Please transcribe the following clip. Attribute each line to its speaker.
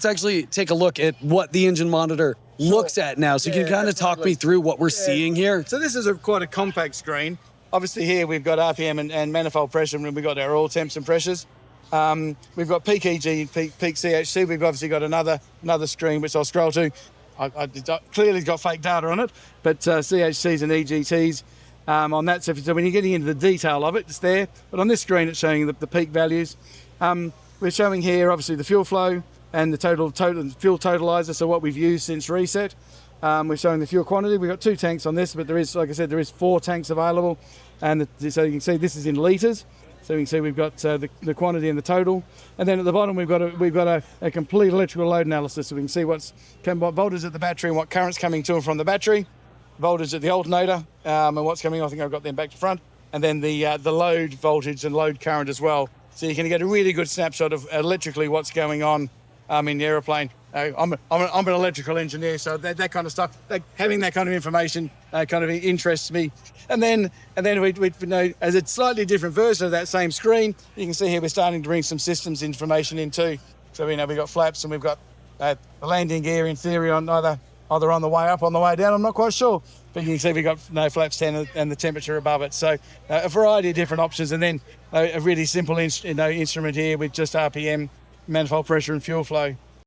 Speaker 1: Let's actually take a look at what the engine monitor looks at now. So you can kind of talk me through what we're seeing here.
Speaker 2: So this is quite a compact screen. Obviously here we've got RPM and manifold pressure, and we've got our oil temps and pressures. We've got peak EG and peak CHC. We've obviously got another screen which I'll scroll to. Clearly it's got fake data on it, but CHCs and EGTs on that. So when you're getting into the detail of it, it's there. But on this screen it's showing the peak values. We're showing here obviously the fuel flow and the total fuel totalizer, so what we've used since reset. We're showing the fuel quantity. We've got 2 tanks on this, but there is, like I said, there is 4 tanks available, and so you can see this is in litres. So you can see we've got the quantity and the total, and then at the bottom we've got a complete electrical load analysis, so we can see what voltage at the battery and what current's coming to and from the battery, voltage at the alternator, and what's coming. I think I've got them back to front, and then the load voltage and load current as well. So you can get a really good snapshot of electrically what's going on in the aeroplane. I'm an electrical engineer, so that kind of stuff, having that kind of information kind of interests me. And then we know, as a slightly different version of that same screen, you can see here we're starting to bring some systems information in too. So we've got flaps, and we've got the landing gear in theory on either on the way up, on the way down. I'm not quite sure, but you can see we've got flaps 10 and the temperature above it. So a variety of different options, and then a really simple instrument here with just RPM, manifold pressure and fuel flow.